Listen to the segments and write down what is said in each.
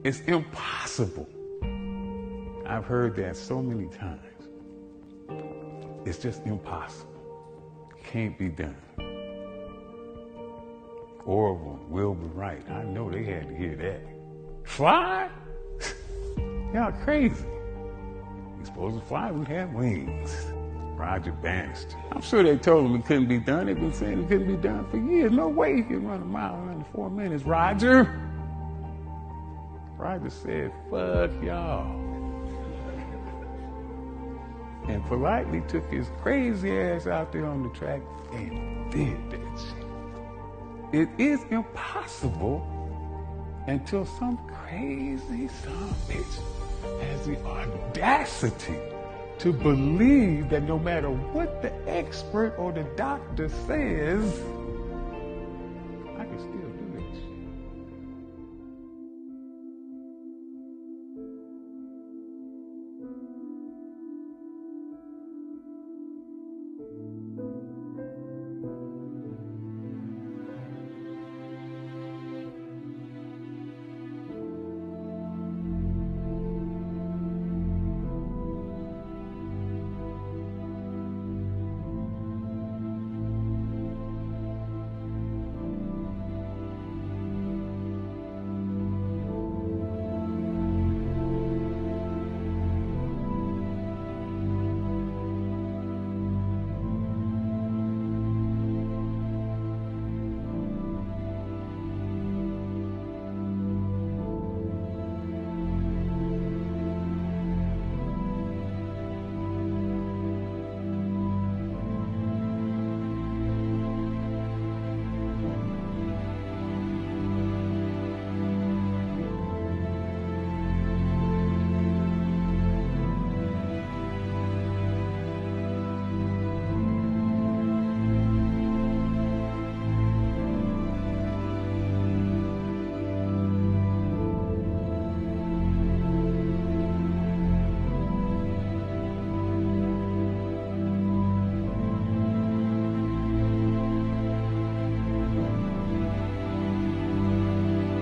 It's impossible. I've heard that so many times. It's just impossible. Can't be done. Orville, Wilbur Wright, I know they had to hear that. Fly? Y'all crazy. You're supposed to fly, we have wings. Roger Bannister. I'm sure they told him it couldn't be done. They've been saying it couldn't be done for years. No way he can run a mile in under 4 minutes. Roger! Roger said, fuck y'all. And politely took his crazy ass out there on the track and did that shit. It is impossible until some crazy son of a bitch has the audacity to believe that no matter what the expert or the doctor says, I can still do this shit.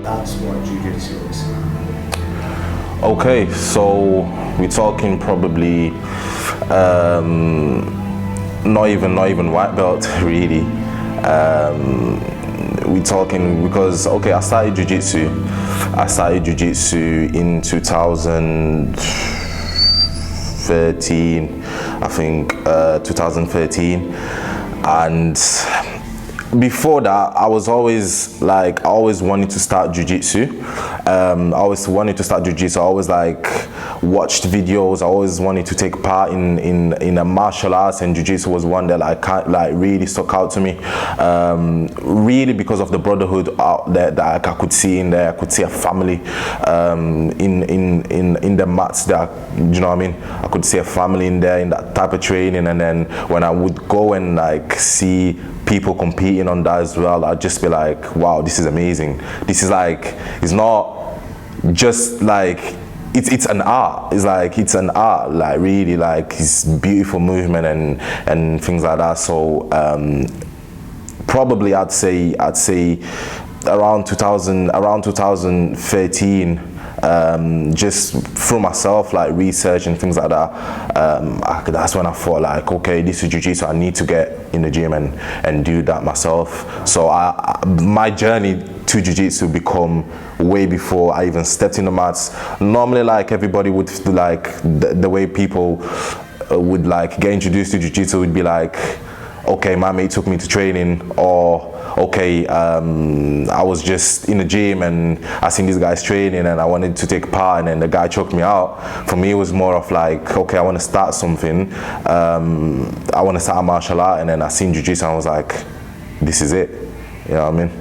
That's what jiu-jitsu is. Okay, so we're talking probably not even white belt really. We're talking because I started jiu-jitsu in 2013, I think 2013, and before that, I always wanted to start jiu-jitsu. I always watched videos. I always wanted to take part in a martial arts, and jiu-jitsu was one that really stuck out to me. Really because of the brotherhood out there that I could see in there. I could see a family in the mats there. You know what I mean? I could see a family in there in that type of training, and then when I would go and see people competing on that as well, I'd just be like, wow, this is amazing. This is it's not just it's an art. It's an art, really, it's beautiful movement and things like that. So probably I'd say around 2013, just through myself, research and things like that, that's when I thought okay, this is jiu-jitsu, I need to get in the gym and do that myself. So my journey to jiu-jitsu become way before I even stepped in the mats. Normally, everybody would, the way people would get introduced to jiu-jitsu would be okay, my mate took me to training, or okay, I was just in the gym and I seen these guys training and I wanted to take part, and then the guy choked me out. For me, it was more of okay, I want to start something. I want to start a martial art, and then I seen jiu-jitsu and I was like, this is it. You know what I mean?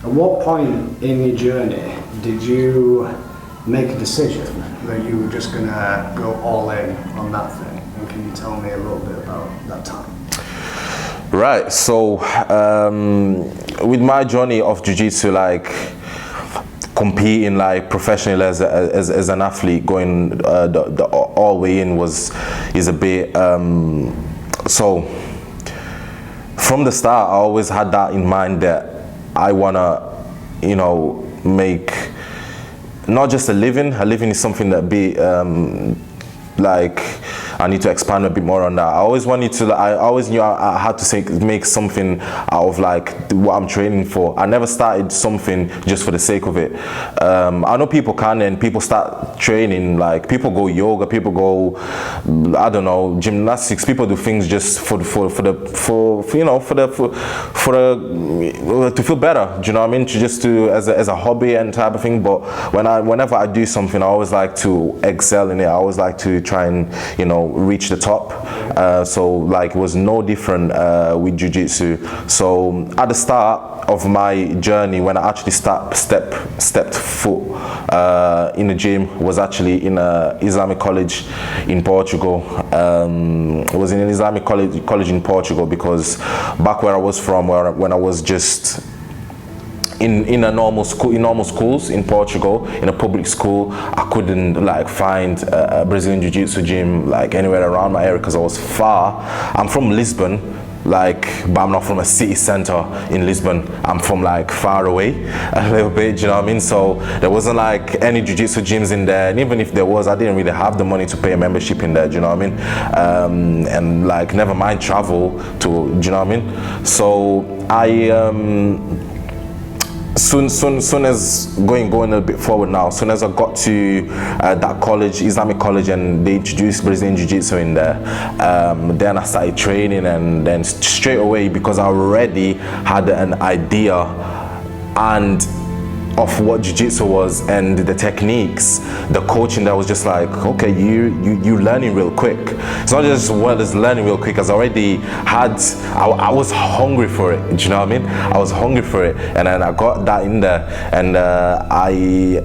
At what point in your journey did you make a decision that you were just going to go all in on that thing? And can you tell me a little bit about that time? Right, so with my journey of jiu-jitsu, competing professionally as an athlete, going the all way in is a bit. So from the start, I always had that in mind that I wanna, make not just a living. A living is something that like I need to expand a bit more on that. I always wanted to. I always knew I had to make something out of like what I'm training for. I never started something just for the sake of it. I know people can, and people start training. Like people go yoga, people go, I don't know, gymnastics. People do things just to feel better. Do you know what I mean? Just to as a hobby and type of thing. But whenever I do something, I always like to excel in it. I always like to try and reach the top. So like it was no different with jiu-jitsu. So at the start of my journey, when I actually stepped foot in the gym, was actually in a Islamic college in Portugal. It was in an Islamic college in Portugal because back where I was from, when I was just in a normal school, in normal schools in Portugal, in a public school, I couldn't like find a Brazilian Jiu-Jitsu gym like anywhere around my area because I was far. I'm from Lisbon, but I'm not from a city center in Lisbon. I'm from like far away a little bit, you know what I mean? So there wasn't like any jiu-jitsu gyms in there, and even if there was, I didn't really have the money to pay a membership in there, do you know what I mean? And like never mind travel to, do you know what I mean? So I soon as going a bit forward now, soon as I got to that college, Islamic college, and they introduced Brazilian Jiu-Jitsu in there, then I started training, and then straight away, because I already had an idea and of what jiu-jitsu was and the techniques, the coaching, that was just like, okay, you learning real quick. It's not just learning real quick, as I already had, I was hungry for it, do you know what I mean? I was hungry for it, and then I got that in there, and I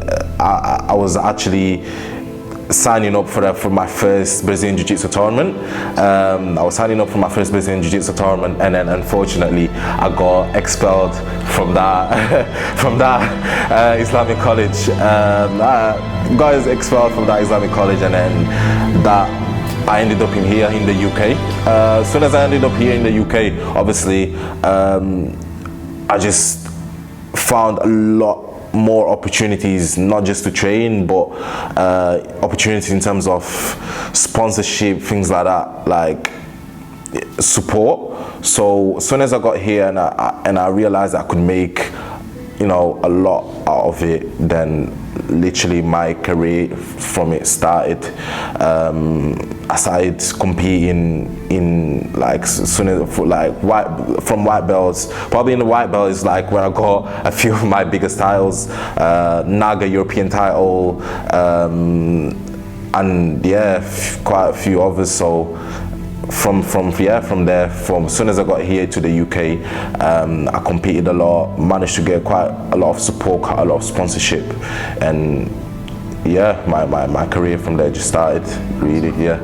was actually signing up for my first Brazilian Jiu-Jitsu tournament. I was signing up for my first Brazilian Jiu-Jitsu tournament, and then unfortunately I got expelled from that from that Islamic college. I got expelled from that Islamic college, and then that I ended up here in the UK. As soon as I ended up here in the UK, obviously I just found a lot more opportunities, not just to train, but opportunities in terms of sponsorship, things like that, like support. So as soon as I got here and I realized I could make a lot out of it, then literally my career from it started. I started competing in from white belts. Probably in the white belt is like when I got a few of my biggest titles, Naga European title, and yeah, quite a few others. So from there, as soon as I got here to the UK, I competed a lot, managed to get quite a lot of support, quite a lot of sponsorship, and yeah, my career from there just started, really, yeah.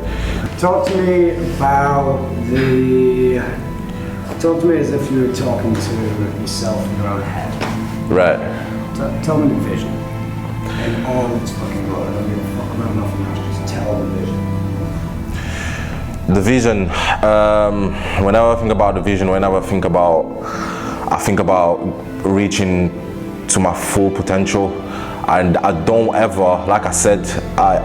Talk to me as if you were talking to yourself in your own head. Right. Tell me the vision. And all its fucking glory. I don't give a fuck about nothing else, just tell the vision. The vision, whenever I think about the vision, I think about reaching to my full potential. And I don't ever, like I said,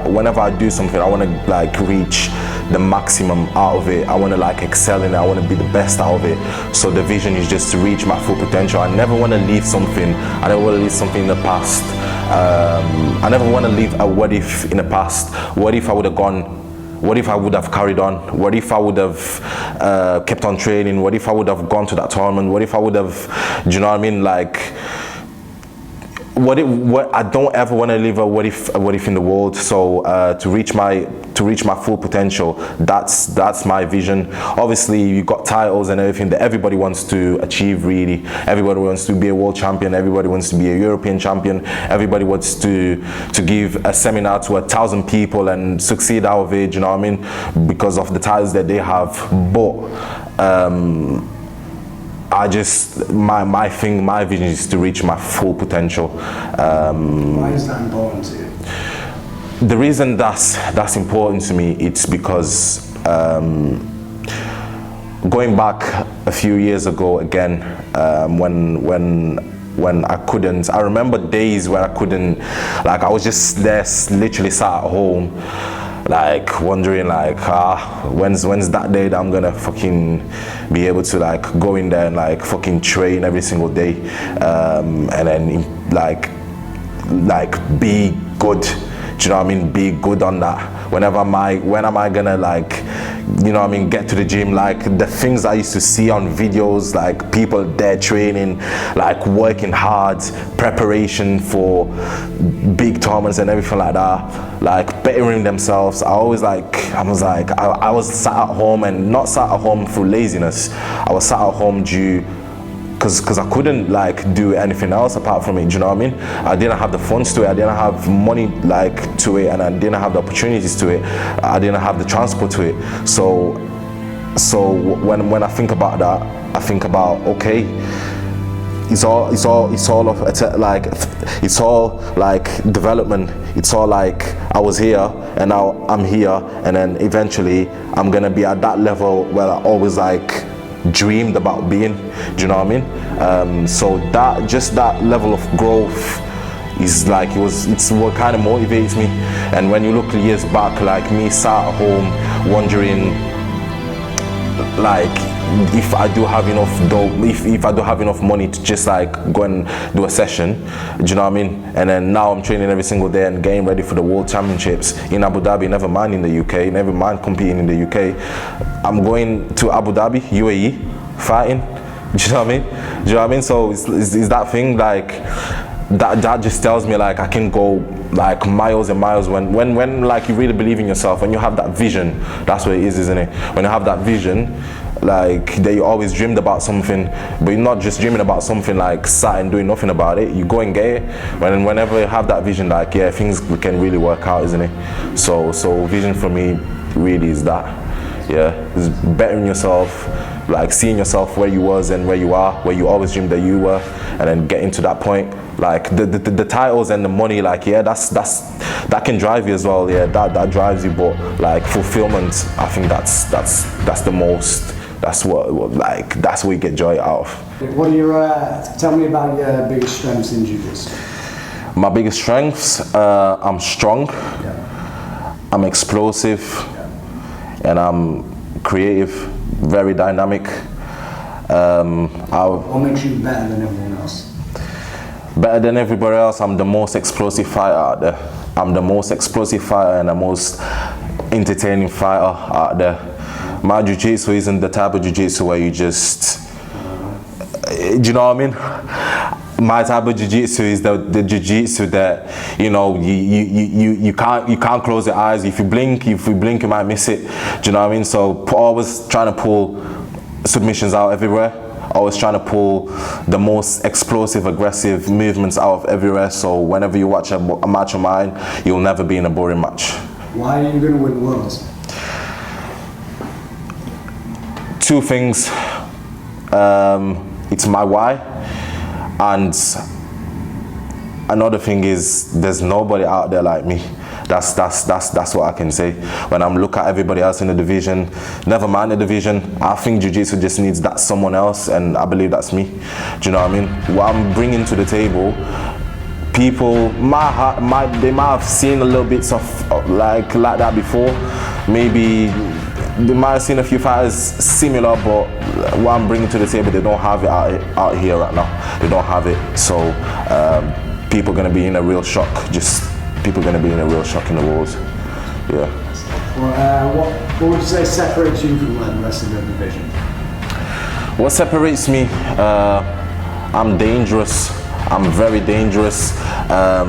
whenever I do something, I want to like reach the maximum out of it. I want to like excel in it. I want to be the best out of it. So the vision is just to reach my full potential. I never want to leave something. I never want to leave something in the past. I never want to leave a what if in the past. What if I would have gone? What if I would have carried on? What if I would have kept on training? What if I would have gone to that tournament? What if I would have, do you know what I mean? Like, I don't ever want to live a what if in the world. So to reach my full potential, that's my vision. Obviously, you got titles and everything that everybody wants to achieve. Really, everybody wants to be a world champion. Everybody wants to be a European champion. Everybody wants to give a seminar to 1,000 people and succeed out of it. You know what I mean? Because of the titles that they have, but. My vision is to reach my full potential. Why is that important to you? The reason that's important to me, it's because going back a few years ago again, when when I couldn't. I remember days where I couldn't, like I was just there literally sat at home, like wondering like when's that day that I'm gonna fucking be able to like go in there and like fucking train every single day, and then like be good. Do you know what I mean? Be good on that. When am I gonna like, you know what I mean, get to the gym? Like the things I used to see on videos, like people there training, like working hard, preparation for big tournaments and everything like that, like bettering themselves. I was sat at home, and not sat at home through laziness. I was sat at home because I couldn't like do anything else apart from it. Do you know what I mean? I didn't have the funds to it. I didn't have money like to it, and I didn't have the opportunities to it. I didn't have the transport to it. So when I think about that, I think about, okay, it's all like development. It's all like I was here and now I'm here, and then eventually I'm gonna be at that level where I always like dreamed about being. Do you know what I mean? So that level of growth is like, it's what kind of motivates me. And when you look years back, like me sat at home wondering like if I do have enough dough, if I do have enough money to just like go and do a session. Do you know what I mean? And then now I'm training every single day and getting ready for the World Championships in Abu Dhabi, never mind in the UK, never mind competing in the UK. I'm going to Abu Dhabi, UAE, fighting. Do you know what I mean? Do you know what I mean? So it's that thing like that just tells me like I can go like miles and miles when like you really believe in yourself, when you have that vision. That's what it is, isn't it? When you have that vision, like that you always dreamed about something, but you're not just dreaming about something like sat and doing nothing about it. You go and get it. Whenever you have that vision, like yeah, things can really work out, isn't it? So vision for me really is that. Yeah, it's bettering yourself, like seeing yourself where you was and where you are, where you always dreamed that you were, and then getting to that point. Like the titles and the money, like yeah, that can drive you as well. Yeah, that drives you, but like fulfillment, I think that's the most. That's that's what you get joy out of. What are your? Tell me about your biggest strengths in jiu-jitsu. My biggest strengths, I'm strong. Yeah. I'm explosive. Yeah. And I'm creative, very dynamic. What makes you better than everyone else? Better than everybody else, I'm the most explosive fighter out there. I'm the most explosive fighter and the most entertaining fighter out there. My jiu-jitsu isn't the type of jiu-jitsu where you just, do you know what I mean? My type of jiu-jitsu is the jiu-jitsu that, you know, you can't close your eyes. If you blink you might miss it. Do you know what I mean? So always trying to pull submissions out everywhere. Always trying to pull the most explosive, aggressive movements out of everywhere. So whenever you watch a match of mine, you'll never be in a boring match. Why are you going to win worlds? Two things. It's my why, and another thing is there's nobody out there like me. That's what I can say. When I'm looking at everybody else in the division, never mind the division, I think jiu-jitsu just needs that someone else, and I believe that's me. Do you know what I mean? What I'm bringing to the table, people they might have seen a little bits of like that before. Maybe they might have seen a few fighters similar, but what I'm bringing to the table, they don't have it out here right now. They don't have it. So people are going to be in a real shock. People are going to be in a real shock in the walls. Yeah. Well, what would you say separates you from the rest of the division? What separates me? I'm dangerous. I'm very dangerous. Yeah.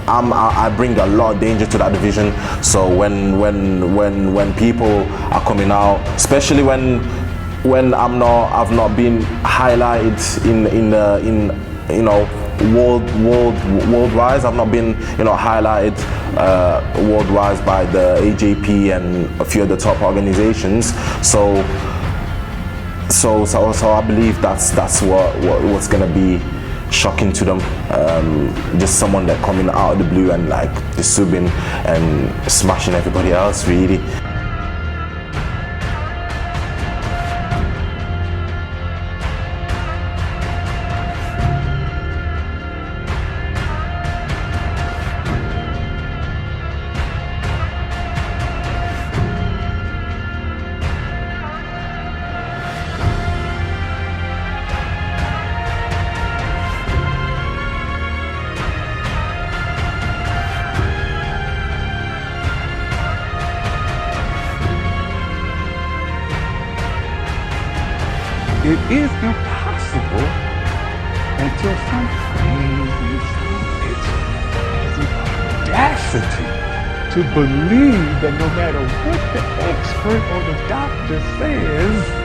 I bring a lot of danger to that division. So when people are coming out, especially when I've not been highlighted in you know, world-wise. I've not been, you know, highlighted world-wise by the AJP and a few of the top organizations. So I believe that's what's gonna be shocking to them. Just someone that coming out of the blue and like just subbing and smashing everybody else, really. is impossible until some crazy bitch has the audacity to believe that no matter what the expert or the doctor says,